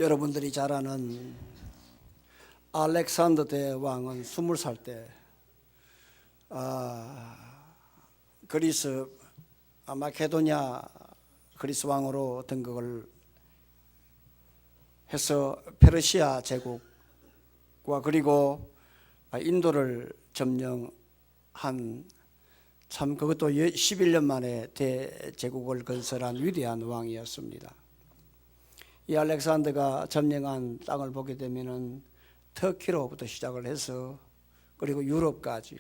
여러분들이 잘 아는 알렉산더 대왕은 20살 때 그리스 마케도니아 그리스 왕으로 등극을 해서 페르시아 제국과 그리고 인도를 점령한 참 그것도 11년 만에 대제국을 건설한 위대한 왕이었습니다. 이 알렉산더가 점령한 땅을 보게 되면은 터키로부터 시작을 해서 그리고 유럽까지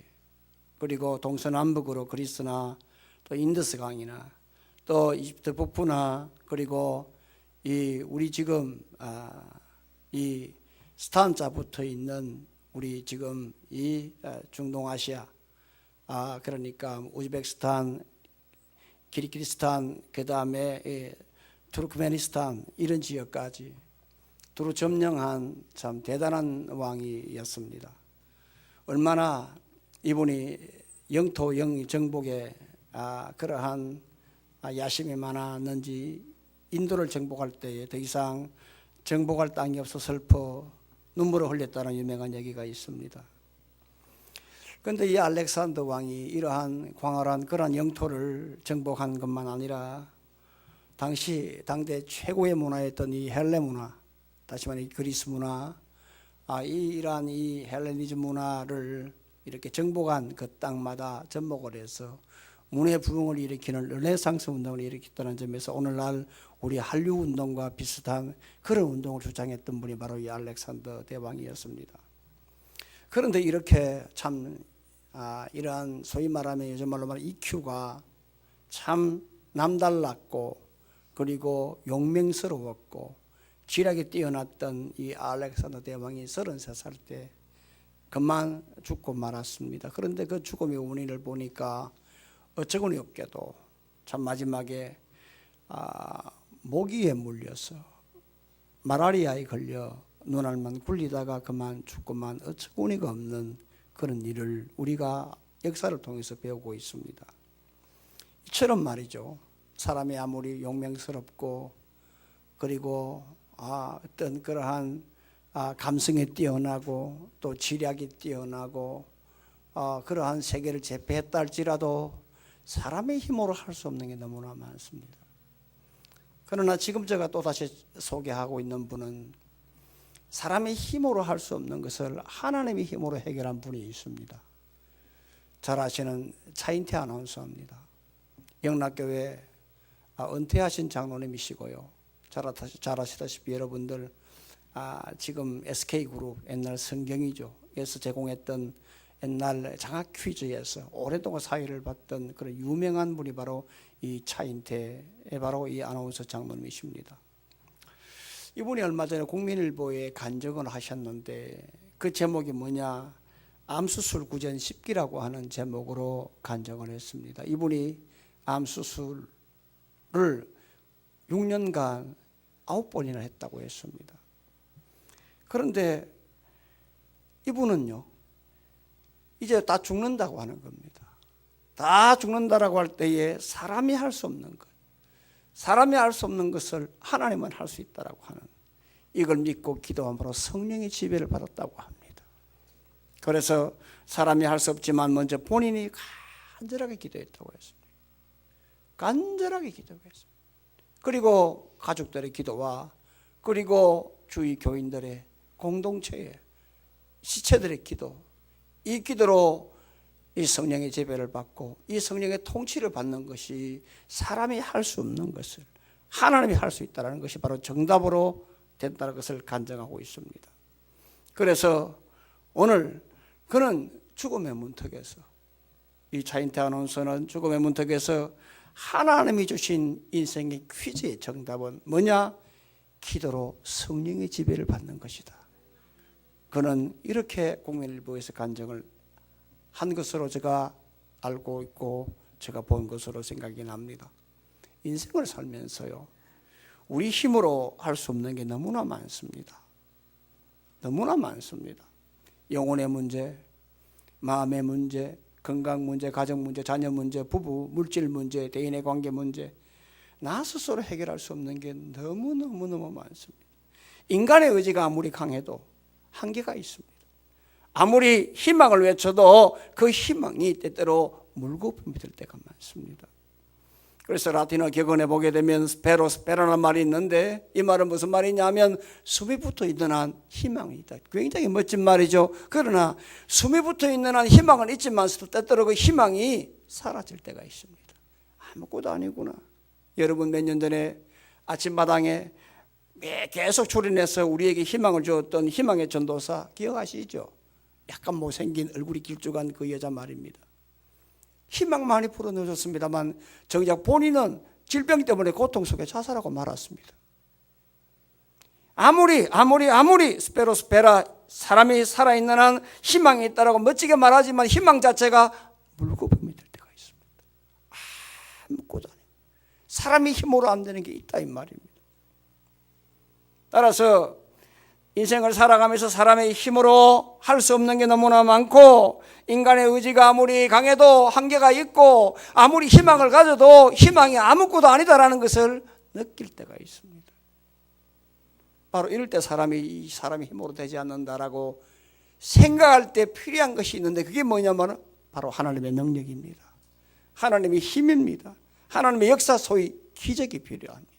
그리고 동서남북으로 그리스나 또 인더스 강이나 또 이집트 북부나 그리고 이 우리 지금 이 스탄자 붙어 있는 우리 지금 이 중동아시아 그러니까 우즈베키스탄, 키르기스탄 그 다음에 투르크메니스탄 이런 지역까지 두루 점령한 참 대단한 왕이었습니다. 얼마나 이분이 영토 정복에 그러한 야심이 많았는지 인도를 정복할 때에 더 이상 정복할 땅이 없어 슬퍼 눈물을 흘렸다는 유명한 얘기가 있습니다. 그런데 이 알렉산더 왕이 이러한 광활한 그런 영토를 정복한 것만 아니라 당대 최고의 문화였던 이 헬레 문화, 다시 말해 그리스 문화, 이러한 이 헬레니즘 문화를 이렇게 정복한 그 땅마다 접목을 해서 문화 부흥을 일으키는 르네상스 운동을 일으켰다는 점에서 오늘날 우리 한류 운동과 비슷한 그런 운동을 주장했던 분이 바로 이 알렉산더 대왕이었습니다. 그런데 이렇게 참 이러한 소위 말하면 요즘 말로 말하면 EQ가 참 남달랐고 그리고 용맹스러웠고 지략이 뛰어났던 이 알렉산더 대왕이 33살 때 그만 죽고 말았습니다. 그런데 그 죽음의 원인을 보니까 어처구니 없게도 참 마지막에 모기에 물려서 말라리아에 걸려 눈알만 굴리다가 그만 죽고만 어처구니가 없는 그런 일을 우리가 역사를 통해서 배우고 있습니다. 이처럼 말이죠. 사람이 아무리 용맹스럽고 그리고 어떤 그러한 감성이 뛰어나고 또 지략이 뛰어나고 그러한 세계를 제패했다 할지라도 사람의 힘으로 할 수 없는 게 너무나 많습니다. 그러나 지금 제가 또다시 소개하고 있는 분은 사람의 힘으로 할 수 없는 것을 하나님의 힘으로 해결한 분이 있습니다. 잘 아시는 차인태 아나운서입니다. 영락교회 은퇴하신 장로님이시고요. 잘 아시다시피 여러분들 지금 SK그룹 옛날 성경이죠. 에서 제공했던 옛날 장학 퀴즈에서 오랫동안 사회를 봤던 그런 유명한 분이 바로 이 차인태 바로 이 아나운서 장로님이십니다. 이분이 얼마 전에 국민일보에 간증을 하셨는데 그 제목이 뭐냐, 암수술 구전 10기라고 하는 제목으로 간증을 했습니다. 이분이 암수술을 6년간 9번이나 했다고 했습니다. 그런데 이분은요 이제 다 죽는다고 하는 겁니다. 다 죽는다라고 할 때에 사람이 할 수 없는 것, 사람이 할 수 없는 것을 하나님은 할 수 있다라고 하는 이걸 믿고 기도함으로 성령의 지배를 받았다고 합니다. 그래서 사람이 할 수 없지만 먼저 본인이 간절하게 기도했다고 했습니다. 간절하게 기도했습니다. 그리고 가족들의 기도와 그리고 주위 교인들의 공동체의 지체들의 기도, 이 기도로 이 성령의 지배를 받고 이 성령의 통치를 받는 것이 사람이 할 수 없는 것을 하나님이 할 수 있다는 것이 바로 정답으로 된다는 것을 간증하고 있습니다. 그래서 오늘 그는 죽음의 문턱에서, 이 차인태 아나운서는 죽음의 문턱에서 하나님이 주신 인생의 퀴즈의 정답은 뭐냐? 기도로 성령의 지배를 받는 것이다. 그는 이렇게 국민일보에서 간증을 한 것으로 제가 알고 있고 제가 본 것으로 생각이 납니다. 인생을 살면서요 우리 힘으로 할 수 없는 게 너무나 많습니다. 너무나 많습니다. 영혼의 문제, 마음의 문제, 건강 문제, 가정 문제, 자녀 문제, 부부, 물질 문제, 대인의 관계 문제, 나 스스로 해결할 수 없는 게 너무너무 많습니다. 인간의 의지가 아무리 강해도 한계가 있습니다. 아무리 희망을 외쳐도 그 희망이 때때로 물거품이 될 때가 많습니다. 그래서 라틴어 격언에 보게 되면 스페로스페라는 말이 있는데, 이 말은 무슨 말이냐면 숨이 붙어 있는 한 희망이 있다. 굉장히 멋진 말이죠. 그러나 숨이 붙어 있는 한 희망은 있지만 때때로 그 희망이 사라질 때가 있습니다. 아무것도 아니구나. 여러분 몇 년 전에 아침마당에 계속 출연해서 우리에게 희망을 주었던 희망의 전도사 기억하시죠? 약간 못생긴 얼굴이 길쭉한 그 여자 말입니다. 희망 많이 불어넣어줬습니다만 정작 본인은 질병 때문에 고통 속에 자살하고 말았습니다. 아무리 스페로스페라, 사람이 살아있는 한 희망이 있다라고 멋지게 말하지만 희망 자체가 물거품이 될 때가 있습니다. 아무것도 아니에요. 사람이 힘으로 안 되는 게 있다 이 말입니다. 따라서 인생을 살아가면서 사람의 힘으로 할 수 없는 게 너무나 많고, 인간의 의지가 아무리 강해도 한계가 있고, 아무리 희망을 가져도 희망이 아무것도 아니다라는 것을 느낄 때가 있습니다. 바로 이럴 때 사람이 힘으로 되지 않는다라고 생각할 때 필요한 것이 있는데, 그게 뭐냐면 바로 하나님의 능력입니다. 하나님의 힘입니다. 하나님의 역사, 소위 기적이 필요합니다.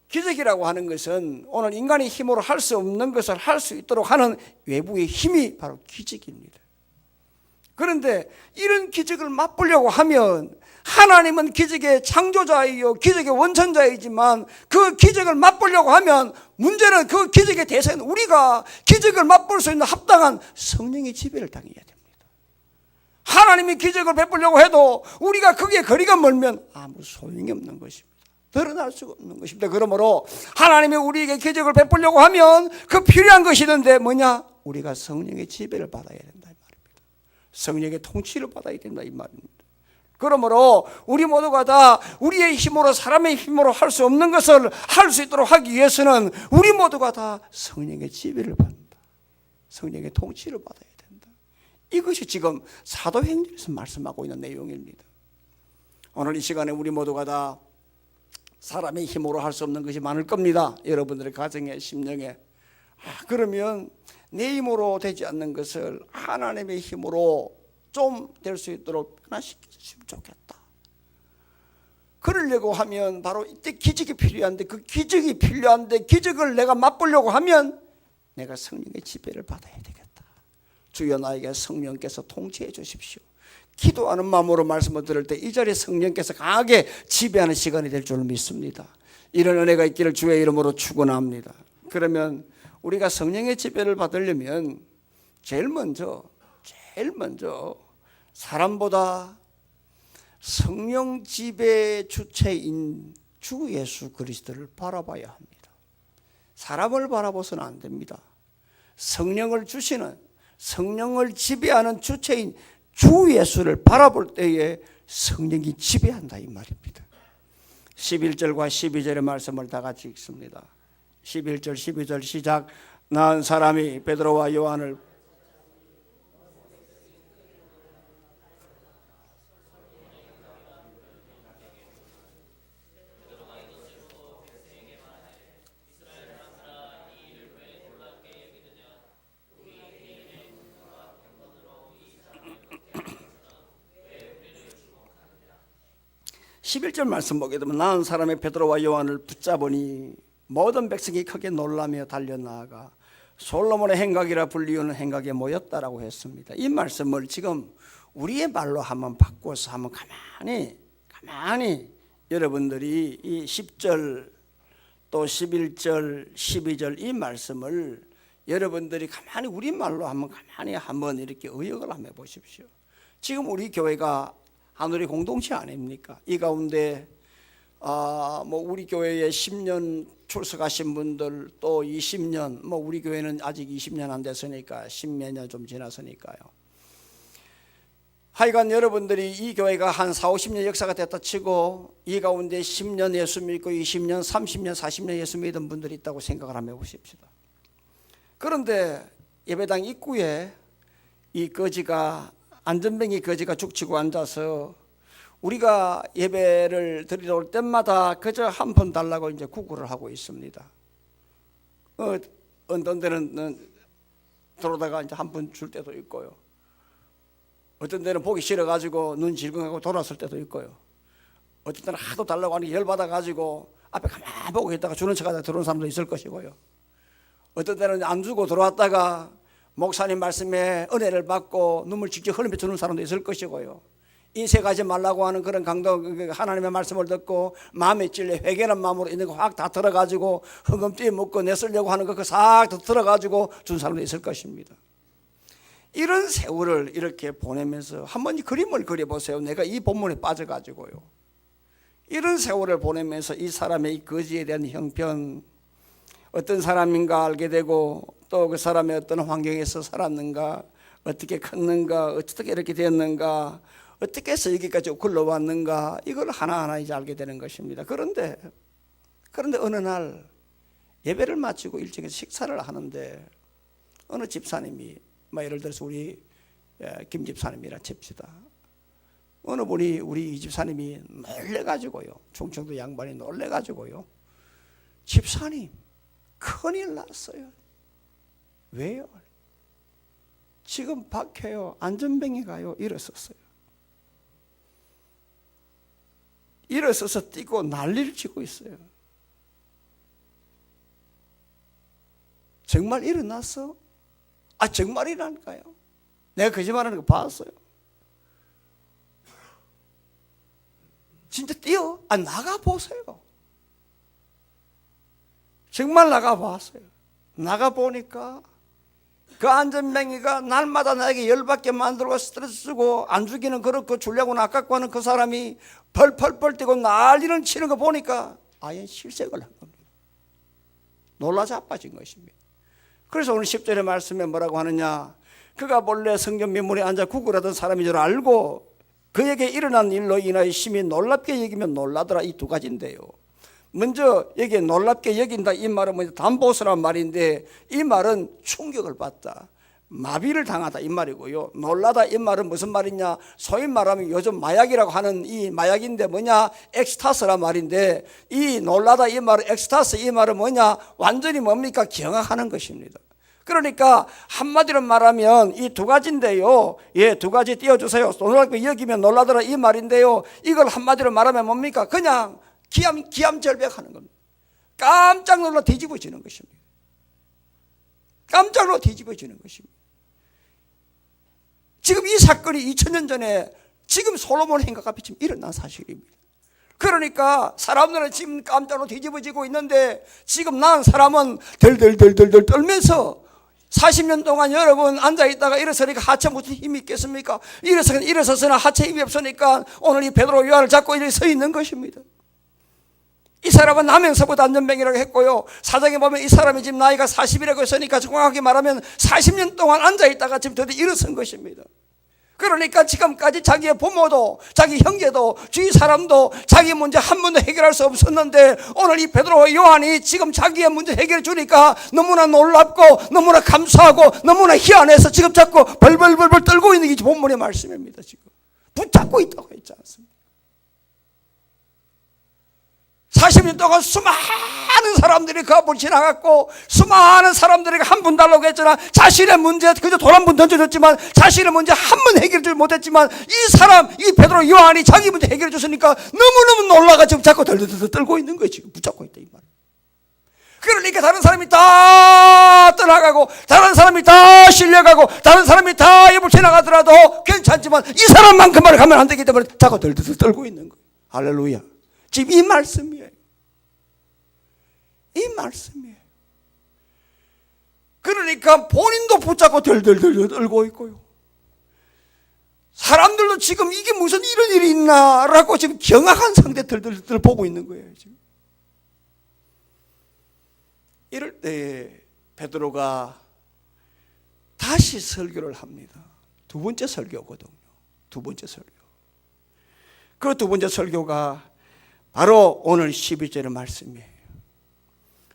기적이라고 하는 것은 오늘 인간의 힘으로 할 수 없는 것을 할 수 있도록 하는 외부의 힘이 바로 기적입니다. 그런데 이런 기적을 맛보려고 하면 하나님은 기적의 창조자이요 기적의 원천자이지만 그 기적을 맛보려고 하면 문제는 그 기적의 대상은 우리가 기적을 맛볼 수 있는 합당한 성령의 지배를 당해야 됩니다. 하나님이 기적을 베풀려고 해도 우리가 거기에 거리가 멀면 아무 소용이 없는 것입니다. 드러날 수가 없는 것입니다. 그러므로 하나님이 우리에게 기적을 베풀려고 하면 그 필요한 것이 있는데 뭐냐? 우리가 성령의 지배를 받아야 된다 이 말입니다. 성령의 통치를 받아야 된다 이 말입니다. 그러므로 우리 모두가 다 우리의 힘으로, 사람의 힘으로 할 수 없는 것을 할 수 있도록 하기 위해서는 우리 모두가 다 성령의 지배를 받는다. 성령의 통치를 받아야 된다. 이것이 지금 사도행전에서 말씀하고 있는 내용입니다. 오늘 이 시간에 우리 모두가 다 사람의 힘으로 할 수 없는 것이 많을 겁니다. 여러분들의 가정에, 심령에. 그러면 내 힘으로 되지 않는 것을 하나님의 힘으로 좀 될 수 있도록 변화시켜주시면 좋겠다. 그러려고 하면 바로 이때 기적이 필요한데, 그 기적이 필요한데 기적을 내가 맛보려고 하면 내가 성령의 지배를 받아야 되겠다. 주여 나에게 성령께서 통치해 주십시오. 기도하는 마음으로 말씀을 들을 때 이 자리에 성령께서 강하게 지배하는 시간이 될 줄 믿습니다. 이런 은혜가 있기를 주의 이름으로 축원합니다. 그러면 우리가 성령의 지배를 받으려면 제일 먼저 사람보다 성령 지배 주체인 주 예수 그리스도를 바라봐야 합니다. 사람을 바라봐서는 안 됩니다. 성령을 주시는, 성령을 지배하는 주체인 주 예수를 바라볼 때에 성령이 지배한다 이 말입니다. 11절과 12절의 말씀을 다 같이 읽습니다. 11절 12절 시작. 나은 사람이 베드로와 요한을 (11절) 말씀 보게 되면 나은 사람의 베드로와 요한을 붙잡으니 모든 백성이 크게 놀라며 달려나아가 솔로몬의 행각이라 불리우는 행각에 모였다라고 했습니다. 이 말씀을 지금 우리의 말로 한번 바꿔서 한번 가만히 여러분들이 이 10절 또 11절 12절 이 말씀을 여러분들이 가만히 우리말로 한번 이렇게 의역을 한번 해보십시오. 지금 우리 교회가 하늘의 공동체 아닙니까? 이 가운데 우리 교회에 10년 출석하신 분들, 또 20년, 우리 교회는 아직 20년 안 됐으니까 10몇 년 좀 지났으니까요. 하여간 여러분들이 이 교회가 한 4, 50년 역사가 됐다 치고 이 가운데 10년 예수 믿고 20년, 30년, 40년 예수 믿은 분들이 있다고 생각을 한번 해보십시다. 그런데 예배당 입구에 이 거지가, 안전뱅이 거지가 죽치고 앉아서 우리가 예배를 드리러 올 때마다 그저 한 푼 달라고 이제 구걸을 하고 있습니다. 어떤 데는 들어오다가 이제 한 푼 줄 때도 있고요. 어떤 데는 보기 싫어가지고 눈 질끈하고 돌았을 때도 있고요. 어떤 때는 하도 달라고 하니 열받아가지고 앞에 가만히 보고 있다가 주는 척하다가 들어오는 사람도 있을 것이고요. 어떤 때는 안 주고 들어왔다가 목사님 말씀에 은혜를 받고 눈물 직접 흘리며 주는 사람도 있을 것이고요. 인색하지 말라고 하는 그런 강도 하나님의 말씀을 듣고 마음에 찔려 회개하는 마음으로 있는 거 확 다 들어가지고 흥금띠 묶고 내쓰려고 하는 거 싹 다 들어가지고 준 사람도 있을 것입니다. 이런 세월을 이렇게 보내면서 한번 이 그림을 그려보세요. 내가 이 본문에 빠져가지고요. 이런 세월을 보내면서 이 사람의 이 거지에 대한 형편, 어떤 사람인가 알게 되고 또 그 사람의 어떤 환경에서 살았는가, 어떻게 컸는가, 어떻게 이렇게 되었는가, 어떻게 해서 여기까지 굴러왔는가, 이걸 하나하나 이제 알게 되는 것입니다. 그런데 어느 날 예배를 마치고 일정해서 식사를 하는데 어느 집사님이 예를 들어서 우리 김 집사님이라 칩시다. 어느 분이 우리 이 집사님이 놀래가지고요, 충청도 양반이 놀래가지고요, 집사님 큰일 났어요. 왜요? 지금 박혀요, 안전뱅이 가요, 이랬었어요. 일어서서 뛰고 난리를 치고 있어요. 정말 일어났어? 정말이라니까요. 내가 거짓말하는 거 봤어요. 진짜 뛰어? 나가보세요. 정말 나가봤어요. 나가보니까 그 안전뱅이가 날마다 나에게 열받게 만들고 스트레스 주고 안 죽이는 그렇고 주려고는 아깝고 하는 그 사람이 펄펄펄 뛰고 난리를 치는 거 보니까 아예 실색을 한 겁니다. 놀라 자빠진 것입니다. 그래서 오늘 10절의 말씀에 뭐라고 하느냐, 그가 본래 성전 민문에 앉아 구걸하던 사람인 줄 알고 그에게 일어난 일로 인하여 심히 놀랍게 여기면 놀라더라. 이 두 가지인데요. 먼저 여기에 놀랍게 여긴다, 이 말은 뭐냐, 담보스란 말인데 이 말은 충격을 받다, 마비를 당하다 이 말이고요. 놀라다 이 말은 무슨 말이냐, 소위 말하면 요즘 마약이라고 하는 이 마약인데 뭐냐, 엑스타스란 말인데 이 놀라다 이 말은, 엑스타스 이 말은 뭐냐, 완전히 뭡니까, 경악하는 것입니다. 그러니까 한마디로 말하면 이 두 가지인데요. 두 가지 띄워주세요. 놀랍게 여기면 놀라더라 이 말인데요. 이걸 한마디로 말하면 뭡니까, 그냥 기암절백하는 겁니다. 깜짝 놀라 뒤집어지는 것입니다. 깜짝 놀라 뒤집어지는 것입니다. 지금 이 사건이 2000년 전에 지금 솔로몬 행각 앞에 지금 일어난 사실입니다. 그러니까 사람들은 지금 깜짝 놀라 뒤집어지고 있는데 지금 난 사람은 덜덜덜덜 떨면서 40년 동안 여러분 앉아있다가 일어서니까 하체 무슨 힘이 있겠습니까? 일어서서는 하체 힘이 없으니까 오늘 이 베드로 요한을 잡고 이렇게 서 있는 것입니다. 이 사람은 남행서부터 안전뱅이라고 했고요, 사장에 보면 이 사람이 지금 나이가 40이라고 했으니까 정확하게 말하면 40년 동안 앉아있다가 지금 드디어 일어선 것입니다. 그러니까 지금까지 자기의 부모도 자기 형제도 주위 사람도 자기 문제 한 번도 해결할 수 없었는데 오늘 이 베드로 요한이 지금 자기의 문제 해결해 주니까 너무나 놀랍고 너무나 감사하고 너무나 희한해서 지금 자꾸 벌벌벌벌 떨고 있는 게 본문의 말씀입니다. 지금 붙잡고 있다고 했지 않습니까? 40년 동안 수많은 사람들이 그 앞을 지나갔고 수많은 사람들에게 한 분 달라고 했잖아. 자신의 문제 그저 돈 한 분 던져줬지만 자신의 문제 한 번 해결해 주지 못했지만 이 사람, 이 베드로 요한이 자기 문제 해결해 줬으니까 너무너무 놀라가 지금 자꾸 덜덜덜 떨고 있는 거예요. 지금 붙잡고 있다 이 말. 그러니까 다른 사람이 다 떠나가고 다른 사람이 다 실려가고 다른 사람이 다 옆을 지나가더라도 괜찮지만 이 사람만큼만 가면 안 되기 때문에 자꾸 덜덜덜 떨고 있는 거예요. 할렐루야. 지금 이 말씀이에요. 이 말씀이에요. 그러니까 본인도 붙잡고 덜덜덜 떨고 있고요. 사람들도 지금 이게 무슨 이런 일이 있나라고 지금 경악한 상태 덜덜덜 보고 있는 거예요. 지금. 이럴 때 베드로가 다시 설교를 합니다. 두 번째 설교거든요. 두 번째 설교. 그 두 번째 설교가 바로 오늘 12절의 말씀이에요.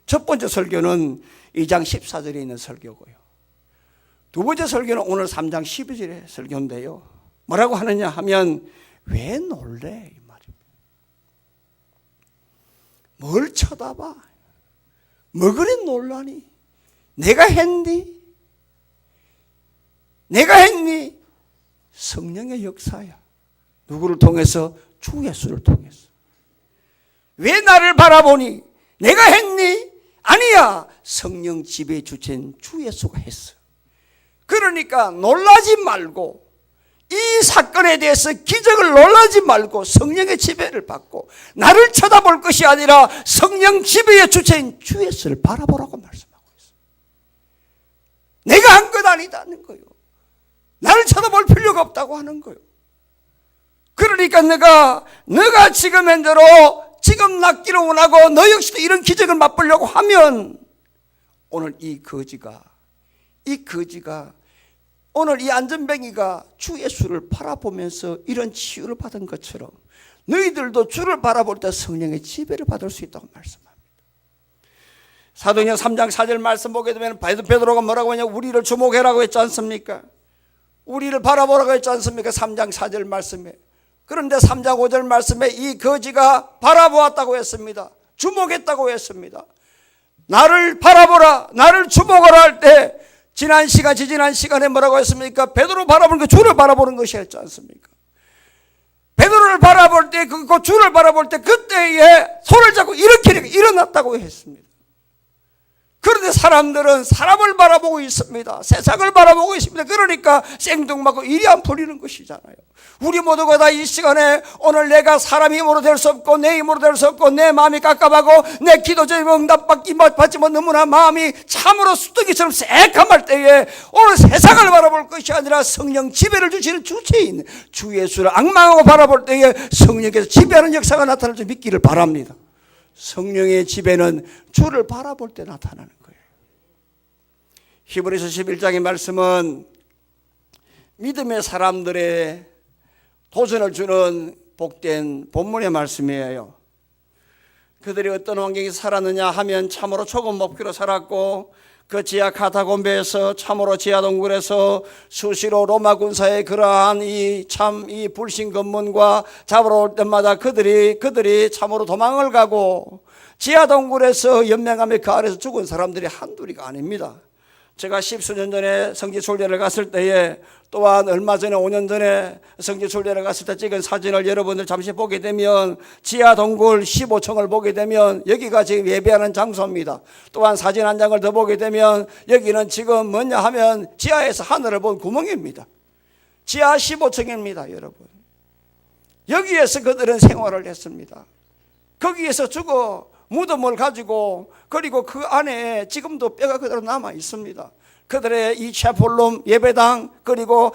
첫 번째 설교는 2장 14절에 있는 설교고요. 두 번째 설교는 오늘 3장 12절의 설교인데요. 뭐라고 하느냐 하면 왜 놀래? 이 말입니다. 뭘 쳐다봐? 뭐 그리 놀라니? 내가 했니? 내가 했니? 성령의 역사야. 누구를 통해서? 주 예수를 통해서. 왜 나를 바라보니? 내가 했니? 아니야. 성령 지배 주체인 주 예수가 했어. 그러니까 놀라지 말고, 이 사건에 대해서 기적을 놀라지 말고 성령의 지배를 받고 나를 쳐다볼 것이 아니라 성령 지배의 주체인 주 예수를 바라보라고 말씀하고 있어요. 내가 한 것 아니다는 거예요. 나를 쳐다볼 필요가 없다고 하는 거예요. 그러니까 너가 지금 현재로 지금 낫기를 원하고 너 역시도 이런 기적을 맛보려고 하면 오늘 이 거지가 오늘 이 안전뱅이가 주 예수를 바라보면서 이런 치유를 받은 것처럼 너희들도 주를 바라볼 때 성령의 지배를 받을 수 있다고 말씀합니다. 사도행전 3장 4절 말씀 보게 되면 베드로가 뭐라고 하냐? 우리를 주목해라고 했지 않습니까? 우리를 바라보라고 했지 않습니까? 3장 4절 말씀에. 그런데 3장 5절 말씀에 이 거지가 바라보았다고 했습니다. 주목했다고 했습니다. 나를 바라보라, 나를 주목하라 할 때 지난 시간에 뭐라고 했습니까? 베드로 바라보는 거 주를 바라보는 것이었지 않습니까? 베드로를 바라볼 때, 그 주를 바라볼 때 그때에 손을 잡고 일으키니까 일어났다고 했습니다. 그런데 사람들은 사람을 바라보고 있습니다. 세상을 바라보고 있습니다. 그러니까 생뚱맞고 일이 안 풀리는 것이잖아요. 우리 모두가 다 이 시간에 오늘 내가 사람 힘으로 될 수 없고 내 힘으로 될 수 없고 내 마음이 깝깝하고 내 기도 제목 응답받지만 너무나 마음이 참으로 수증기처럼 새까말 때에 오늘 세상을 바라볼 것이 아니라 성령 지배를 주시는 주체인 주 예수를 앙망하고 바라볼 때에 성령께서 지배하는 역사가 나타날 줄 믿기를 바랍니다. 성령의 지배는 주를 바라볼 때 나타나는 거예요. 히브리서 11장의 말씀은 믿음의 사람들의 도전을 주는 복된 본문의 말씀이에요. 그들이 어떤 환경에서 살았느냐 하면 참으로 초급 목표로 살았고 그 지하 카타콤베에서 참으로 지하 동굴에서 수시로 로마 군사의 그러한 이 불신 검문과 잡으러 올 때마다 그들이 참으로 도망을 가고 지하 동굴에서 연명하며 그 아래서 죽은 사람들이 한둘이가 아닙니다. 제가 10수년 전에 성지순례를 갔을 때에 또한 얼마 전에 5년 전에 성지순례를 갔을 때 찍은 사진을 여러분들 잠시 보게 되면 지하 동굴 15층을 보게 되면 여기가 지금 예배하는 장소입니다. 또한 사진 한 장을 더 보게 되면 여기는 지금 뭐냐 하면 지하에서 하늘을 본 구멍입니다. 지하 15층입니다, 여러분. 여기에서 그들은 생활을 했습니다. 거기에서 죽어 무덤을 가지고 그리고 그 안에 지금도 뼈가 그대로 남아 있습니다. 그들의 이 체폴룸 예배당 그리고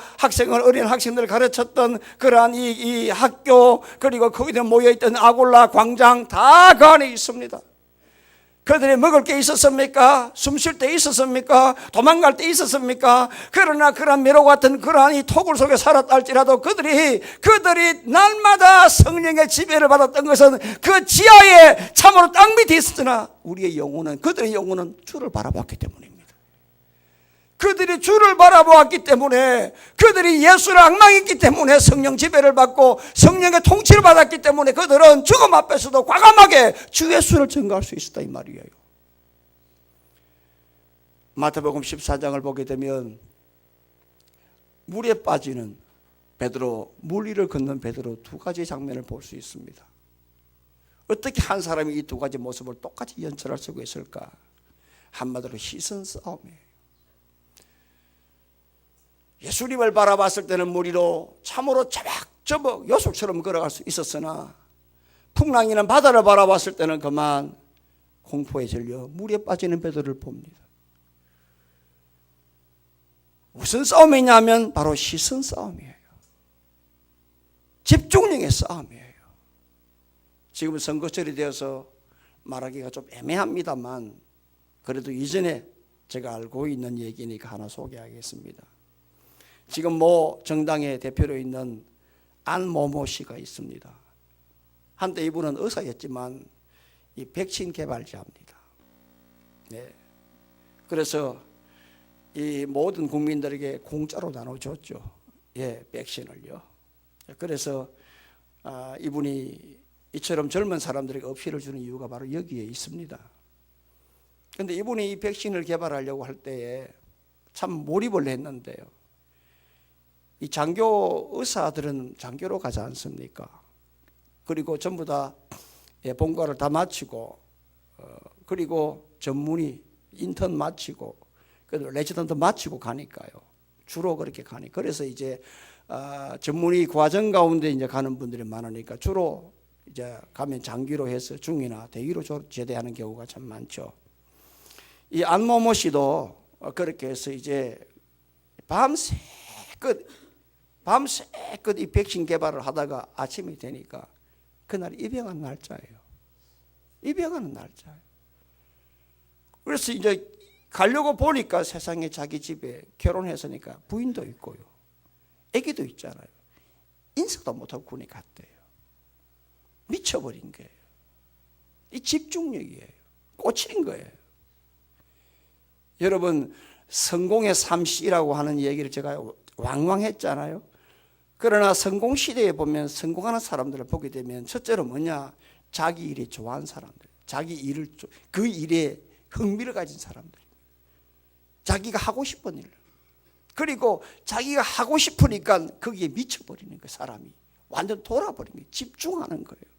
어린 학생들을 가르쳤던 그러한 이 학교 그리고 거기에 모여있던 아골라 광장 다 그 안에 있습니다. 그들이 먹을 게 있었습니까? 숨 쉴 때 있었습니까? 도망갈 때 있었습니까? 그러나 그런 메로 같은 그러한 이 토굴 속에 살았다 할지라도 그들이 날마다 성령의 지배를 받았던 것은 그 지하에 참으로 땅 밑에 있었으나 그들의 영혼은 주를 바라봤기 때문입니다. 그들이 주를 바라보았기 때문에 그들이 예수를 앙망했기 때문에 성령 지배를 받고 성령의 통치를 받았기 때문에 그들은 죽음 앞에서도 과감하게 주 예수를 증거할 수 있었다 이 말이에요. 마태복음 14장을 보게 되면 물에 빠지는 베드로, 물 위를 걷는 베드로 두 가지 장면을 볼 수 있습니다. 어떻게 한 사람이 이 두 가지 모습을 똑같이 연출할 수가 있을까? 한마디로 시선 싸움이에요. 예수님을 바라봤을 때는 물 위로 참으로 저벅저벅 요술처럼 걸어갈 수 있었으나 풍랑이는 바다를 바라봤을 때는 그만 공포에 질려 물에 빠지는 베드로를 봅니다. 무슨 싸움이냐면 바로 시선 싸움이에요. 집중력의 싸움이에요. 지금 선거철이 되어서 말하기가 좀 애매합니다만 그래도 이전에 제가 알고 있는 얘기니까 하나 소개하겠습니다. 지금 모 정당의 대표로 있는 안모모 씨가 있습니다. 한때 이분은 의사였지만 이 백신 개발자입니다. 네. 그래서 이 모든 국민들에게 공짜로 나눠줬죠. 예, 백신을요. 그래서 이분이 이처럼 젊은 사람들에게 어필을 주는 이유가 바로 여기에 있습니다. 그런데 이분이 이 백신을 개발하려고 할 때에 참 몰입을 했는데요. 이 장교 의사들은 장교로 가지 않습니까? 그리고 전부 다 본과를 다 마치고 그리고 전문의 인턴 마치고 레지던트 마치고 가니까요. 주로 그렇게 가니. 그래서 이제 전문의 과정 가운데 이제 가는 분들이 많으니까 주로 이제 가면 장기로 해서 중위나 대위로 제대하는 경우가 참 많죠. 이 안모모 씨도 그렇게 해서 이제 밤새껏 이 백신 개발을 하다가 아침이 되니까 그날 입영한 날짜예요. 입영하는 날짜예요. 그래서 이제 가려고 보니까 세상에 자기 집에 결혼했으니까 부인도 있고요. 아기도 있잖아요. 인사도 못하고 군에 갔대요. 미쳐버린 거예요. 이 집중력이에요. 꽂힌 거예요. 여러분, 성공의 3C라고 하는 얘기를 제가 왕왕 했잖아요. 그러나 성공 시대에 보면 성공하는 사람들을 보게 되면 첫째로 뭐냐? 자기 일이 좋아하는 사람들, 자기 일을 그 일에 흥미를 가진 사람들, 자기가 하고 싶은 일, 그리고 자기가 하고 싶으니까 거기에 미쳐버리는 거예요. 사람이 완전 돌아버린 거예요. 집중하는 거예요.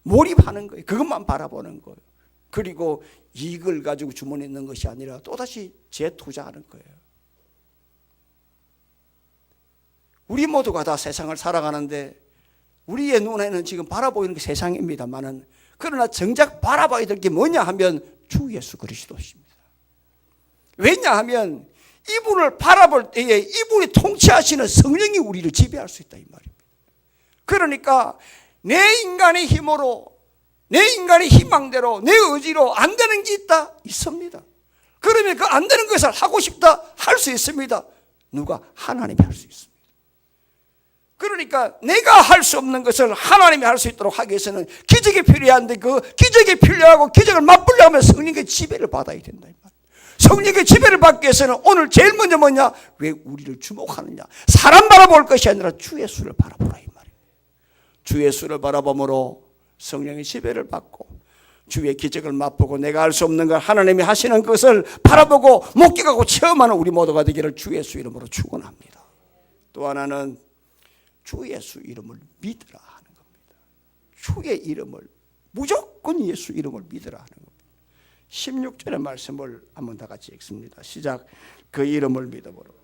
몰입하는 거예요. 그것만 바라보는 거예요. 그리고 이익을 가지고 주머니에 넣는 것이 아니라 또다시 재투자하는 거예요. 우리 모두가 다 세상을 살아가는데 우리의 눈에는 지금 바라보이는 게 세상입니다만은, 그러나 정작 바라봐야 될 게 뭐냐 하면 주 예수 그리스도십니다. 왜냐하면 이분을 바라볼 때에 이분이 통치하시는 성령이 우리를 지배할 수 있다 이 말입니다. 그러니까 내 인간의 힘으로, 내 인간의 희망대로, 내 의지로 안 되는 게 있다? 있습니다. 그러면 그 안 되는 것을 하고 싶다? 할 수 있습니다. 누가? 하나님이 할 수 있습니다. 그러니까 내가 할 수 없는 것을 하나님이 할 수 있도록 하기 위해서는 기적이 필요한데, 그 기적이 필요하고 기적을 맛보려면 성령의 지배를 받아야 된다 이 말. 성령의 지배를 받기 위해서는 오늘 제일 먼저 뭐냐? 왜 우리를 주목하느냐? 사람 바라볼 것이 아니라 주 예수를 바라보라 이 말입니다. 주 예수를 바라봄으로 성령의 지배를 받고 주의 기적을 맛보고 내가 할 수 없는 걸 하나님이 하시는 것을 바라보고 목격하고 체험하는 우리 모두가 되기를 주 예수 이름으로 축원합니다. 또 하나는 주 예수 이름을 믿으라 하는 겁니다. 주의 이름을, 무조건 예수 이름을 믿으라 하는 겁니다. 16절의 말씀을 한번 다 같이 읽습니다. 시작. 그 이름을 믿음으로.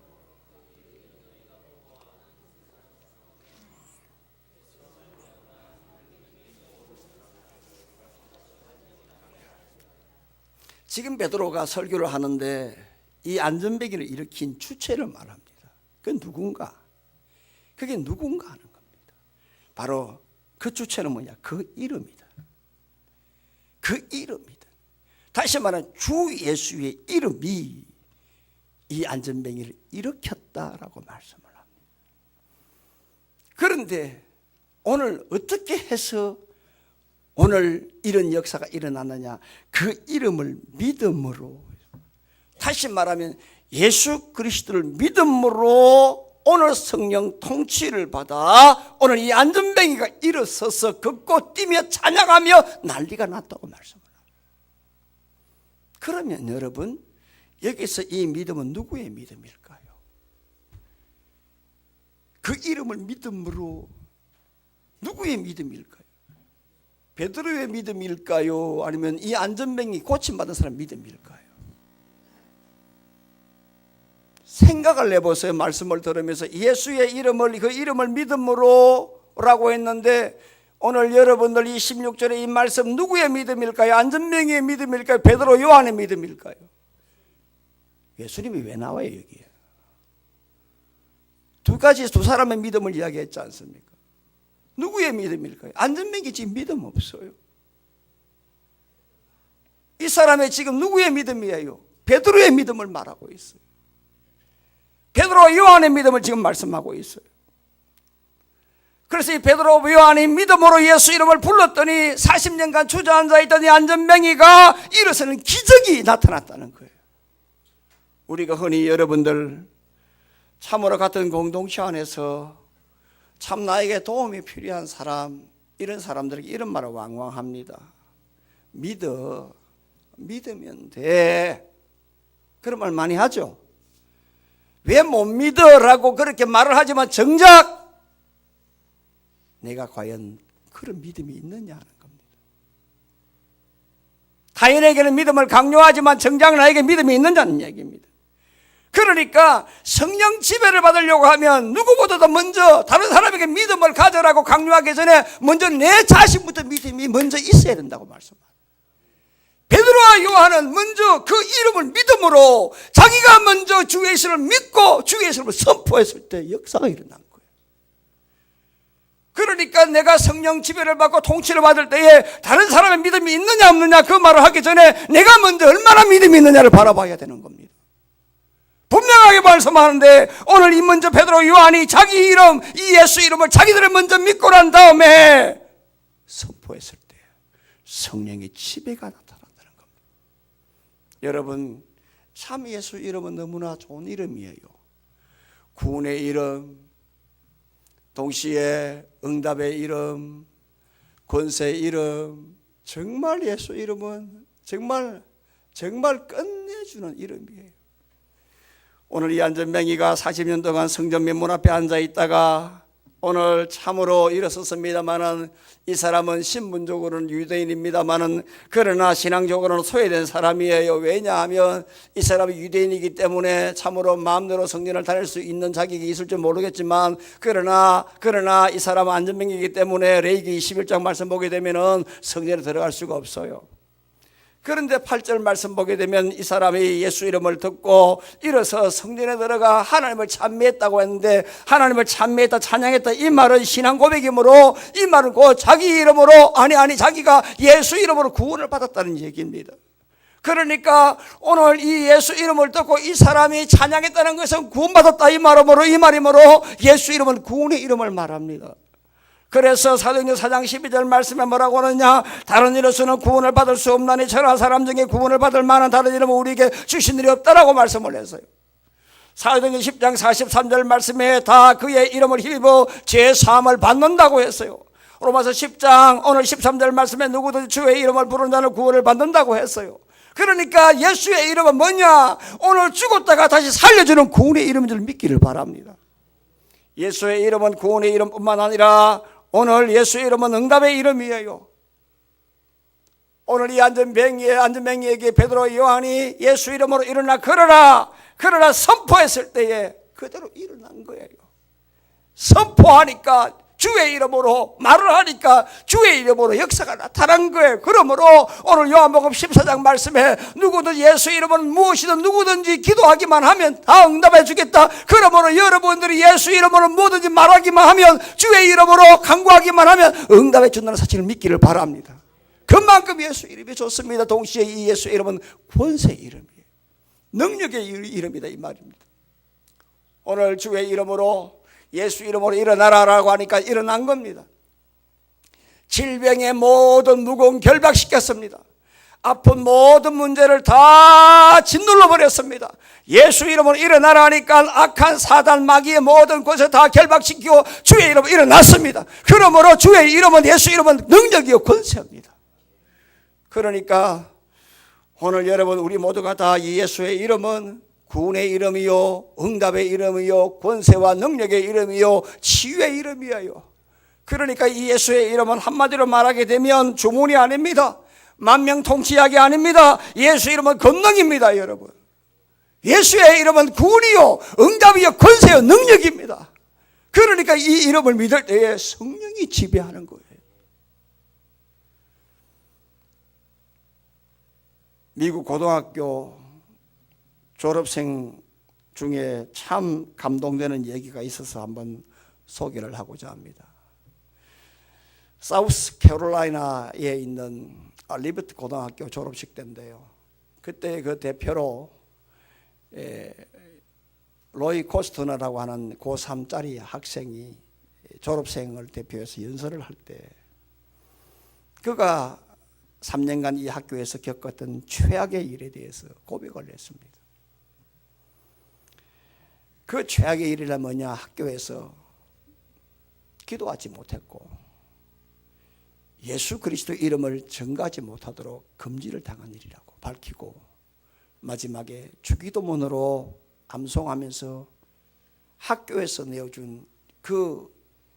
지금 베드로가 설교를 하는데 이 안전뱅이를 일으킨 주체를 말합니다. 그건 누군가? 그게 누군가 하는 겁니다. 바로 그 주체는 뭐냐? 그 이름이다. 그 이름이다. 다시 말하면 주 예수의 이름이 이 안전뱅이를 일으켰다라고 말씀을 합니다. 그런데 오늘 어떻게 해서 오늘 이런 역사가 일어났느냐? 그 이름을 믿음으로, 다시 말하면 예수 그리스도를 믿음으로 오늘 성령 통치를 받아 오늘 이 안전뱅이가 일어서서 걷고 뛰며 찬양하며 난리가 났다고 말씀을 합니다. 그러면 여러분, 여기서 이 믿음은 누구의 믿음일까요? 그 이름을 믿음으로 누구의 믿음일까요? 베드로의 믿음일까요? 아니면 이 안전뱅이 고침받은 사람 믿음일까요? 생각을 해보세요. 말씀을 들으면서 예수의 이름을, 그 이름을 믿음으로 라고 했는데 오늘 여러분들 이 16절의 이 말씀 누구의 믿음일까요? 안전뱅이의 믿음일까요? 베드로 요한의 믿음일까요? 예수님이 왜 나와요 여기에? 두 사람의 믿음을 이야기했지 않습니까? 누구의 믿음일까요? 안전뱅이 지금 믿음 없어요. 이 사람의 지금 누구의 믿음이에요? 베드로의 믿음을 말하고 있어요. 베드로 요한의 믿음을 지금 말씀하고 있어요. 그래서 이 베드로 요한이 믿음으로 예수 이름을 불렀더니 40년간 주저앉아 있던 이 안전뱅이가 일어서는 기적이 나타났다는 거예요. 우리가 흔히 여러분들 참으로 같은 공동체 안에서 참 나에게 도움이 필요한 사람, 이런 사람들에게 이런 말을 왕왕합니다. 믿으면 돼. 그런 말 많이 하죠. 왜 못 믿어라고 그렇게 말을 하지만 정작 내가 과연 그런 믿음이 있느냐 하는 겁니다. 타인에게는 믿음을 강요하지만 정작 나에게 믿음이 있느냐는 얘기입니다. 그러니까 성령 지배를 받으려고 하면 누구보다도 먼저 다른 사람에게 믿음을 가져라고 강요하기 전에 먼저 내 자신부터 믿음이 먼저 있어야 된다고 말씀합니다. 베드로와 요한은 먼저 그 이름을 믿음으로 자기가 먼저 주 예수를 믿고 주 예수를 선포했을 때 역사가 일어난 거예요. 그러니까 내가 성령 지배를 받고 통치를 받을 때에 다른 사람의 믿음이 있느냐 없느냐 그 말을 하기 전에 내가 먼저 얼마나 믿음이 있느냐를 바라봐야 되는 겁니다. 분명하게 말씀하는데 오늘 이 먼저 베드로 요한이 자기 이름, 이 예수 이름을 자기들을 먼저 믿고 난 다음에 선포했을 때 성령의 지배가 나타난다는 겁니다. 여러분, 참 예수 이름은 너무나 좋은 이름이에요. 구원의 이름, 동시에 응답의 이름, 권세의 이름, 정말 예수 이름은 정말 끝내주는 이름이에요. 오늘 이 안전뱅이가 40년 동안 성전면 문 앞에 앉아 있다가 오늘 참으로 일어섰습니다마는 이 사람은 신분적으로는 유대인입니다마는 그러나 신앙적으로는 소외된 사람이에요. 왜냐하면 이 사람이 유대인이기 때문에 참으로 마음대로 성전을 다닐 수 있는 자격이 있을지 모르겠지만 그러나 이 사람은 안전뱅이이기 때문에 레위기 21장 말씀 보게 되면은 성전에 들어갈 수가 없어요. 그런데 8절 말씀 보게 되면 이 사람이 예수 이름을 듣고 일어서 성전에 들어가 하나님을 찬미했다고 했는데 하나님을 찬미했다 찬양했다 이 말은 신앙 고백이므로 이 말은 곧 자기 이름으로 아니 자기가 예수 이름으로 구원을 받았다는 얘기입니다. 그러니까 오늘 이 예수 이름을 듣고 이 사람이 찬양했다는 것은 구원받았다 이 말이므로 예수 이름은 구원의 이름을 말합니다. 그래서 사도행전 4장 12절 말씀에 뭐라고 하느냐, 다른 이로서는 구원을 받을 수 없나니 천하 사람 중에 구원을 받을 만한 다른 이름은 우리에게 주신 일이 없다라고 말씀을 했어요. 사도행전 10장 43절 말씀에 다 그의 이름을 힘입어 죄사함을 받는다고 했어요. 로마서 10장 오늘 13절 말씀에 누구든지 주의 이름을 부르는 자는 구원을 받는다고 했어요. 그러니까 예수의 이름은 뭐냐, 오늘 죽었다가 다시 살려주는 구원의 이름인 줄 믿기를 바랍니다. 예수의 이름은 구원의 이름뿐만 아니라 오늘 예수의 이름은 응답의 이름이에요. 오늘 이 안전뱅이에게 베드로 요한이 예수 이름으로 일어나 걸어라 선포했을 때에 그대로 일어난 거예요. 선포하니까 주의 이름으로 말을 하니까 주의 이름으로 역사가 나타난 거예요. 그러므로 오늘 요한복음 14장 말씀에 누구든 예수 이름은 무엇이든 누구든지 기도하기만 하면 다 응답해 주겠다. 그러므로 여러분들이 예수 이름으로 뭐든지 말하기만 하면 주의 이름으로 간구하기만 하면 응답해 준다는 사실을 믿기를 바랍니다. 그만큼 예수 이름이 좋습니다. 동시에 이 예수 이름은 권세의 이름이에요. 능력의 이름이다 이 말입니다. 오늘 주의 이름으로 예수 이름으로 일어나라라고 하니까 일어난 겁니다. 질병의 모든 무거운 결박시켰습니다. 아픈 모든 문제를 다 짓눌러 버렸습니다. 예수 이름으로 일어나라 하니까 악한 사단 마귀의 모든 것을 다 결박시키고 주의 이름으로 일어났습니다. 그러므로 주의 이름은 예수 이름은 능력이요 권세입니다. 그러니까 오늘 여러분 우리 모두가 다 이 예수의 이름은 구원의 이름이요 응답의 이름이요 권세와 능력의 이름이요 치유의 이름이에요. 그러니까 이 예수의 이름은 한마디로 말하게 되면 주문이 아닙니다. 만명통치약이 아닙니다. 예수 이름은 권능입니다. 여러분, 예수의 이름은 구원이요 응답이요 권세요 능력입니다. 그러니까 이 이름을 믿을 때에 성령이 지배하는 거예요. 미국 고등학교 졸업생 중에 참 감동되는 얘기가 있어서 한번 소개를 하고자 합니다. 사우스 캐롤라이나에 있는 리버트 고등학교 졸업식 때인데요. 그때 그 대표로 로이 코스트너라고 하는 고3짜리 학생이 졸업생을 대표해서 연설을 할 때 그가 3년간 이 학교에서 겪었던 최악의 일에 대해서 고백을 했습니다. 그 최악의 일이란 뭐냐, 학교에서 기도하지 못했고 예수 그리스도 이름을 전가하지 못하도록 금지를 당한 일이라고 밝히고 마지막에 주기도문으로 암송하면서 학교에서 내어준 그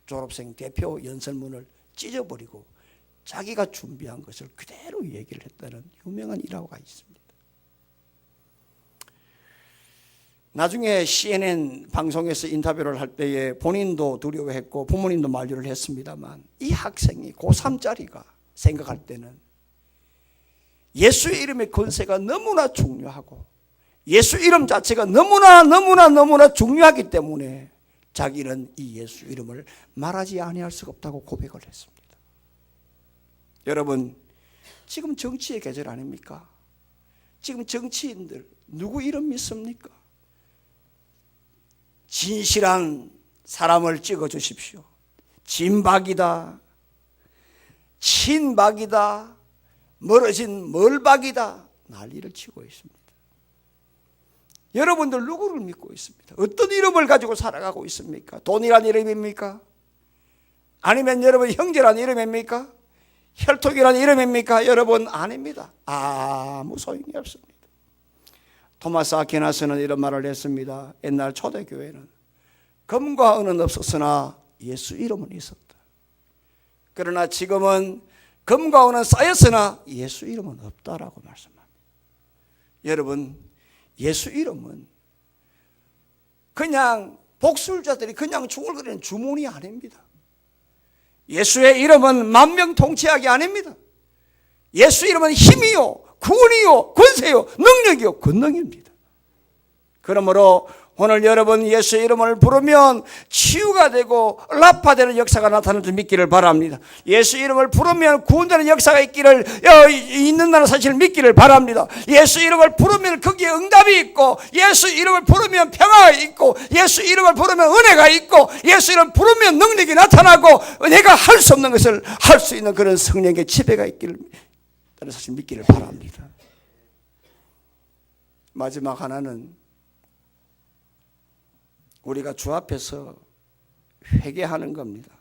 졸업생 대표 연설문을 찢어버리고 자기가 준비한 것을 그대로 얘기를 했다는 유명한 일화가 있습니다. 나중에 CNN 방송에서 인터뷰를 할 때에 본인도 두려워했고 부모님도 만류를 했습니다만 이 학생이 고3짜리가 생각할 때는 예수의 이름의 권세가 너무나 중요하고 예수 이름 자체가 너무나 중요하기 때문에 자기는 이 예수 이름을 말하지 아니할 수가 없다고 고백을 했습니다. 여러분, 지금 정치의 계절 아닙니까? 지금 정치인들 누구 이름 믿습니까? 진실한 사람을 찍어주십시오. 진박이다, 친박이다, 멀어진 멀박이다 난리를 치고 있습니다. 여러분들 누구를 믿고 있습니다? 어떤 이름을 가지고 살아가고 있습니까? 돈이란 이름입니까? 아니면 여러분 형제란 이름입니까? 혈통이란 이름입니까? 여러분 아닙니다. 아무 소용이 없습니다. 토마스 아퀴나스는 이런 말을 했습니다. 옛날 초대교회는 금과 은은 없었으나 예수 이름은 있었다. 그러나 지금은 금과 은은 쌓였으나 예수 이름은 없다라고 말씀합니다. 여러분, 예수 이름은 그냥 복술자들이 그냥 중얼거리는 주문이 아닙니다. 예수의 이름은 만명통치약이 아닙니다. 예수 이름은 힘이요, 구원이요, 권세요, 능력이요, 권능입니다. 그러므로 오늘 여러분 예수의 이름을 부르면 치유가 되고 라파되는 역사가 나타나는 줄 믿기를 바랍니다. 예수 이름을 부르면 구원되는 역사가 있는다는 사실을 믿기를 바랍니다. 예수 이름을 부르면 거기에 응답이 있고 예수 이름을 부르면 평화가 있고 예수 이름을 부르면 은혜가 있고 예수 이름을 부르면 능력이 나타나고 내가 할 수 없는 것을 할 수 있는 그런 성령의 지배가 있기를 사실 믿기를 바랍니다. 마지막 하나는 우리가 주 앞에서 회개하는 겁니다.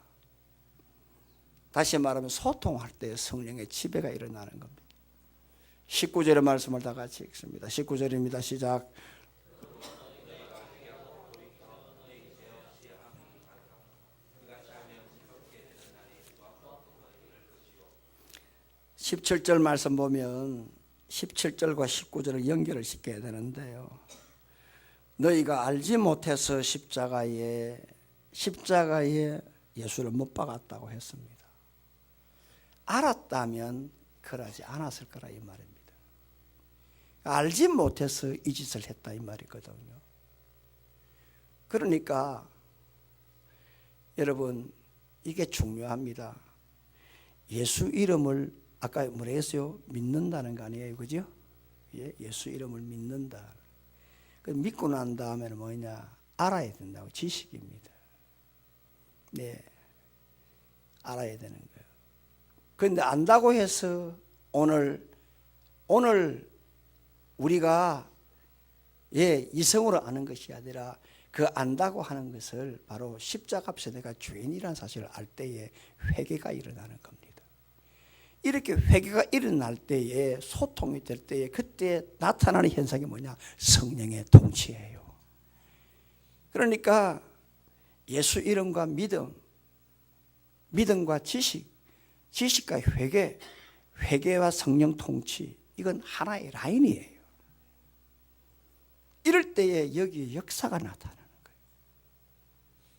다시 말하면 소통할 때 성령의 지배가 일어나는 겁니다. 19절의 말씀을 다 같이 읽습니다. 19절입니다. 시작. (17절) 말씀 보면 17절과 19절을 연결을 시켜야 되는데요. 너희가 알지 못해서 십자가에 예수를 못 박았다고 했습니다. 알았다면 그러지 않았을 거라 이 말입니다. 알지 못해서 이 짓을 했다 이 말이거든요. 그러니까 여러분 이게 중요합니다. 예수 이름을 아까 뭐라 했어요? 믿는다는 거 아니에요, 그죠? 예, 예수 이름을 믿는다. 믿고 난 다음에는 뭐냐? 알아야 된다고. 지식입니다. 네, 알아야 되는 거예요. 그런데 안다고 해서 오늘 우리가 이성으로 아는 것이 아니라 그 안다고 하는 것을 바로 십자가 앞에서 내가 죄인이라는 사실을 알 때에 회개가 일어나는 겁니다. 이렇게 회개가 일어날 때에 소통이 될 때에 그때 나타나는 현상이 뭐냐? 성령의 통치예요. 그러니까 예수 이름과 믿음과 지식과 회개와 성령 통치, 이건 하나의 라인이에요. 이럴 때에 여기에 역사가 나타나는 거예요.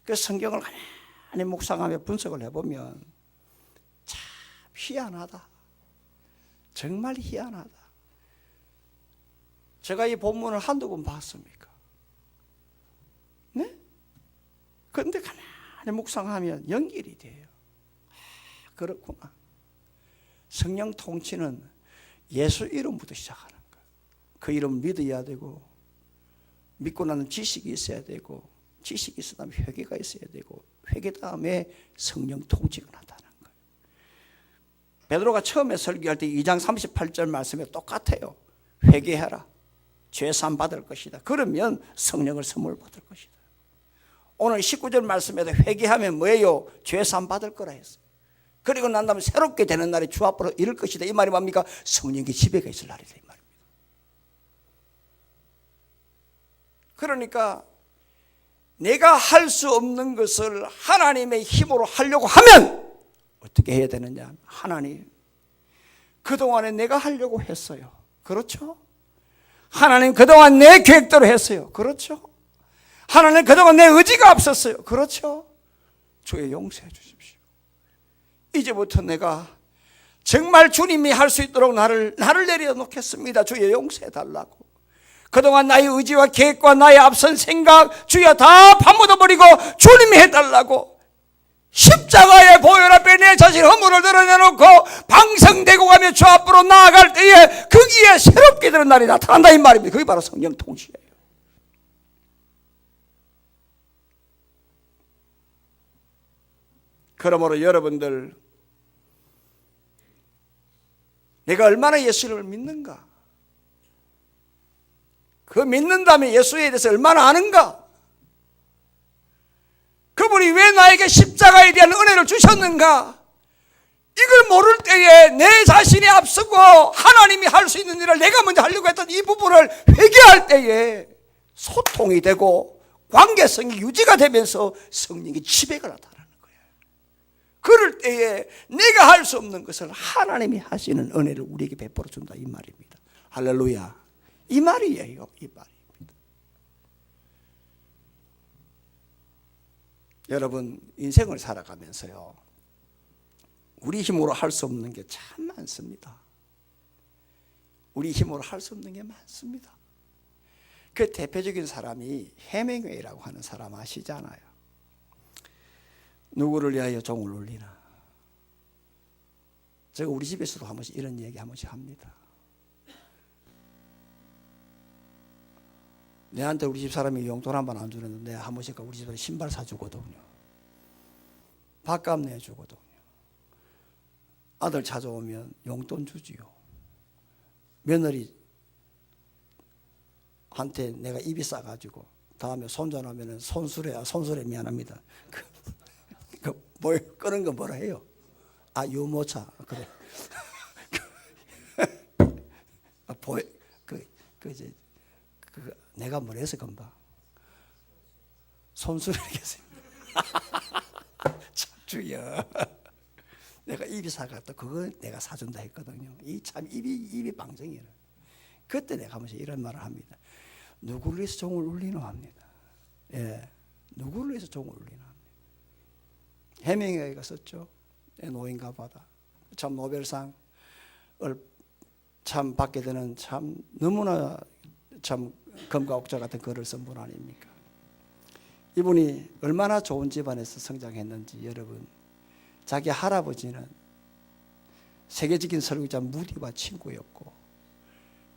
그래서 성경을 가만히 묵상하며 분석을 해보면 참 희한하다. 정말 희한하다. 제가 이 본문을 한두 번 봤습니까? 네? 그런데 가만히 묵상하면 연결이 돼요. 그렇구나. 성령 통치는 예수 이름부터 시작하는 거예요. 그 이름 믿어야 되고 믿고 나는 지식이 있어야 되고 지식이 있으면 회개가 있어야 되고 회개 다음에 성령 통치가 나타나는 거예요. 베드로가 처음에 설교할 때 2장 38절 말씀에 똑같아요. 회개하라. 죄 사함 받을 것이다. 그러면 성령을 선물 받을 것이다. 오늘 19절 말씀에도 회개하면 뭐예요? 죄 사함 받을 거라 했어요. 그리고 난 다음에 새롭게 되는 날이 주 앞으로 이를 것이다. 이 말이 뭡니까? 성령의 지배가 있을 날이다 이 말입니다. 그러니까 내가 할 수 없는 것을 하나님의 힘으로 하려고 하면 어떻게 해야 되느냐? 하나님, 그동안에 내가 하려고 했어요. 그렇죠? 하나님, 그동안 내 계획대로 했어요. 그렇죠? 하나님, 그동안 내 의지가 앞섰어요. 그렇죠? 주의 용서해 주십시오. 이제부터 내가 정말 주님이 할 수 있도록 나를 내려놓겠습니다. 주의 용서해 달라고. 그동안 나의 의지와 계획과 나의 앞선 생각 주여 다 파묻어버리고 주님이 해달라고 십자가의 보혈 앞에 내 자신 허물을 드러내놓고 방성되고 가며 주 앞으로 나아갈 때에 거기에 새롭게 되는 날이 나타난다 이 말입니다. 그게 바로 성령 통치예요. 그러므로 여러분들, 내가 얼마나 예수를 믿는가, 그 믿는다면 예수에 대해서 얼마나 아는가, 그분이 왜 나에게 십자가에 대한 은혜를 주셨는가, 이걸 모를 때에 내 자신이 앞서고 하나님이 할 수 있는 일을 내가 먼저 하려고 했던 이 부분을 회개할 때에 소통이 되고 관계성이 유지가 되면서 성령의 지배가 나타나는 거예요. 그럴 때에 내가 할 수 없는 것을 하나님이 하시는 은혜를 우리에게 베풀어 준다 이 말입니다. 할렐루야. 이 말이에요. 이 말입니다. 여러분, 인생을 살아가면서요, 우리 힘으로 할 수 없는 게 참 많습니다. 우리 힘으로 할 수 없는 게 많습니다. 그 대표적인 사람이 해밍웨이라고 하는 사람 아시잖아요. 누구를 위하여 종을 울리나. 제가 우리 집에서도 한 번씩 이런 얘기 한 번씩 합니다. 내한테 우리 집 사람이 용돈 한 번 안 주는데 내가 한 번씩 우리 집에 신발 사주거든요. 밥값 내주거든요. 아들 찾아오면 용돈 주지요. 며느리 한테 내가 입이 싸가지고 다음에 손자 나면은 손수레 미안합니다. 뭐 끄는 거 뭐라 해요? 아, 유모차. 그래. 내가 뭘 해서 금방 손수레 하겠습니다. 참 주여. 내가 입이 사갔다. 그거 내가 사준다 했거든요. 이 참 입이 방정이에요. 그때 내가 한 번씩 이런 말을 합니다. 누구를 위해서 종을 울리노 합니다. 예, 누구를 위해서 종을 울리노 합니다. 해밍웨이가 썼죠. 노인과 바다. 참 노벨상을 참 받게 되는 참 너무나 참 검과 옥자 같은 글을 쓴 분 아닙니까? 이분이 얼마나 좋은 집안에서 성장했는지 여러분, 자기 할아버지는 세계적인 설교자 무디와 친구였고,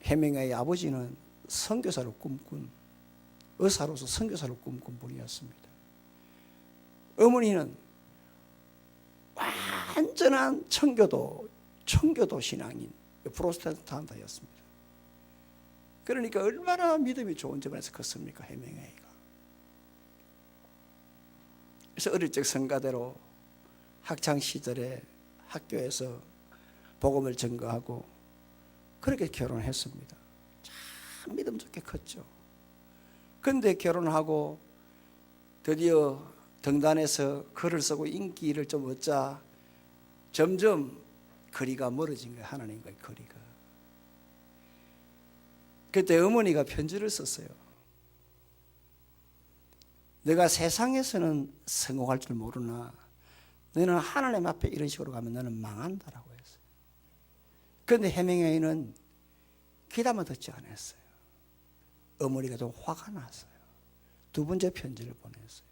해밍웨이 아버지는 선교사를 꿈꾼, 의사로서 선교사를 꿈꾼 분이었습니다. 어머니는 완전한 청교도 신앙인 프로테스탄트였습니다. 그러니까 얼마나 믿음이 좋은 집안에서 컸습니까, 해밍웨이가. 그래서 어릴 적 성가대로 학창 시절에 학교에서 복음을 전거하고 그렇게 결혼했습니다. 참 믿음 좋게 컸죠. 그런데 결혼하고 드디어 등단해서 글을 쓰고 인기를 좀 얻자 점점 거리가 멀어진 거예요. 하나님과의 거리가. 그때 어머니가 편지를 썼어요. 내가 세상에서는 성공할 줄 모르나 너는 하나님 앞에 이런 식으로 가면 너는 망한다라고 했어요. 그런데 해밍웨이는 귀담아 듣지 않았어요. 어머니가 좀 화가 났어요. 두 번째 편지를 보냈어요.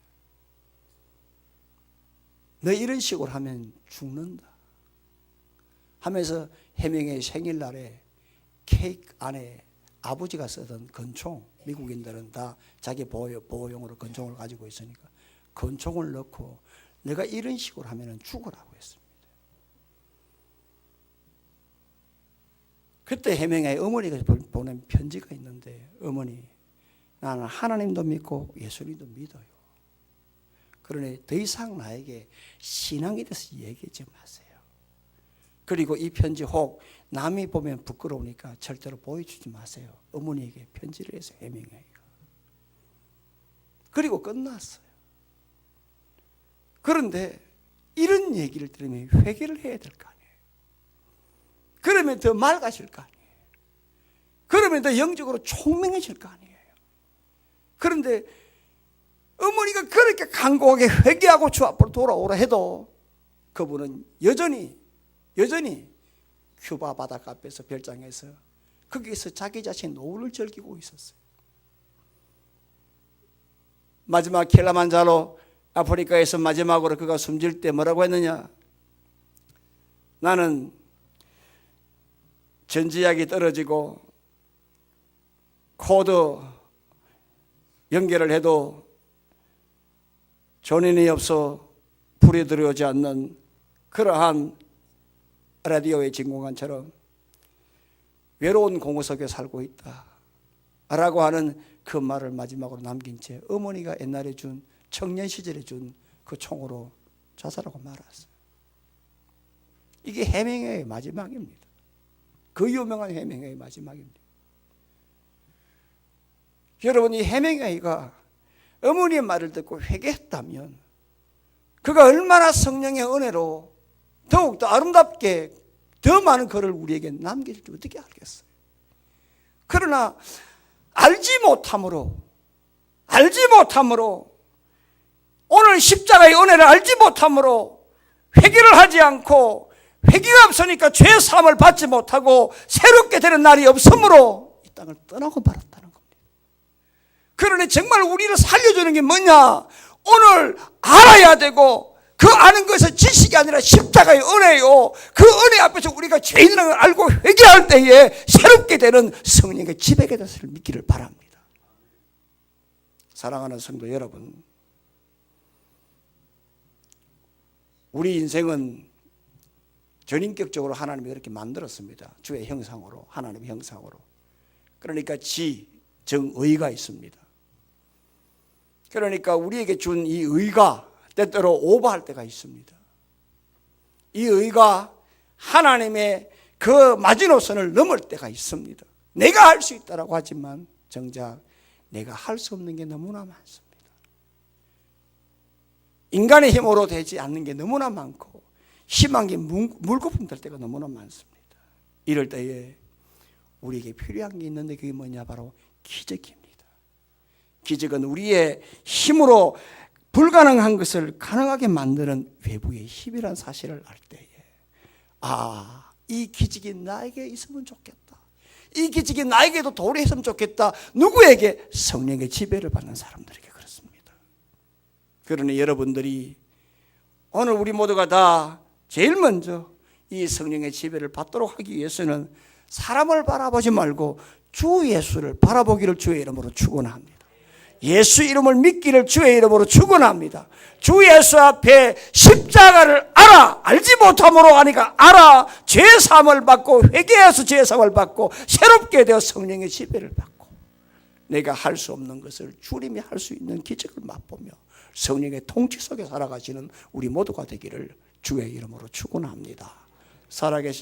너 이런 식으로 하면 죽는다 하면서 해밍웨이 생일날에 케이크 안에 아버지가 쓰던 권총, 미국인들은 다 자기 보호용으로 권총을 가지고 있으니까 권총을 넣고 내가 이런 식으로 하면 죽으라고 했습니다. 그때 해밍웨이 어머니가 보낸 편지가 있는데, 어머니, 나는 하나님도 믿고 예수님도 믿어요. 그러니 더 이상 나에게 신앙에 대해서 얘기하지 마세요. 그리고 이 편지 혹 남이 보면 부끄러우니까 절대로 보여주지 마세요. 어머니에게 편지를 해서 해명해요. 그리고 끝났어요. 그런데 이런 얘기를 들으면 회개를 해야 될 거 아니에요. 그러면 더 맑아질 거 아니에요. 그러면 더 영적으로 총명해질 거 아니에요. 그런데 어머니가 그렇게 간곡하게 회개하고 주 앞으로 돌아오라 해도 그분은 여전히 큐바 바닷가 앞에서 별장에서 거기에서 자기 자신 노을을 즐기고 있었어요. 마지막 킬리만자로 아프리카에서 마지막으로 그가 숨질 때 뭐라고 했느냐? 나는 전지약이 떨어지고 코드 연결을 해도 전인이 없어 불이 들어오지 않는 그러한 라디오의 진공관처럼 외로운 공허석에 살고 있다 라고 하는 그 말을 마지막으로 남긴 채 어머니가 옛날에 준 청년 시절에 준 그 총으로 자살하고 말았어요. 이게 해밍웨이의 마지막입니다. 그 유명한 해밍웨이의 마지막입니다. 여러분, 이 해밍웨이가 어머니의 말을 듣고 회개했다면 그가 얼마나 성령의 은혜로 더욱더 아름답게 더 많은 글을 우리에게 남길지 어떻게 알겠어요. 그러나 알지 못함으로 오늘 십자가의 은혜를 알지 못함으로 회개를 하지 않고 회개가 없으니까 죄 사함을 받지 못하고 새롭게 되는 날이 없으므로 이 땅을 떠나고 말았다는 겁니다. 그러니 정말 우리를 살려주는 게 뭐냐? 오늘 알아야 되고 그 아는 것은 지식이 아니라 십자가의 은혜요. 그 은혜 앞에서 우리가 죄인이라는 걸 알고 회개할 때에 새롭게 되는 성령의 지배가 되었을 믿기를 바랍니다. 사랑하는 성도 여러분, 우리 인생은 전인격적으로 하나님이 그렇게 만들었습니다. 주의 형상으로, 하나님의 형상으로. 그러니까 정의가 있습니다. 그러니까 우리에게 준 이 의가 때때로 오버할 때가 있습니다. 이 의가 하나님의 그 마지노선을 넘을 때가 있습니다. 내가 할 수 있다라고 하지만 정작 내가 할 수 없는 게 너무나 많습니다. 인간의 힘으로 되지 않는 게 너무나 많고 심한 게 물거품 될 때가 너무나 많습니다. 이럴 때에 우리에게 필요한 게 있는데 그게 뭐냐? 바로 기적입니다. 기적은 우리의 힘으로 불가능한 것을 가능하게 만드는 외부의 힘이란 사실을 알 때에 이 기적이 나에게 있으면 좋겠다. 이 기적이 나에게도 도래했으면 좋겠다. 누구에게? 성령의 지배를 받는 사람들에게 그렇습니다. 그러니 여러분들이 오늘 우리 모두가 다 제일 먼저 이 성령의 지배를 받도록 하기 위해서는 사람을 바라보지 말고 주 예수를 바라보기를 주의 이름으로 축원합니다. 예수 이름을 믿기를 주의 이름으로 축원합니다. 주 예수 앞에 십자가를 알지 못함으로 하니까 죄 사함을 받고 회개해서 죄 사함을 받고 새롭게 되어 성령의 지배를 받고 내가 할 수 없는 것을 주님이 할 수 있는 기적을 맛보며 성령의 통치 속에 살아가시는 우리 모두가 되기를 주의 이름으로 축원합니다. 살아계신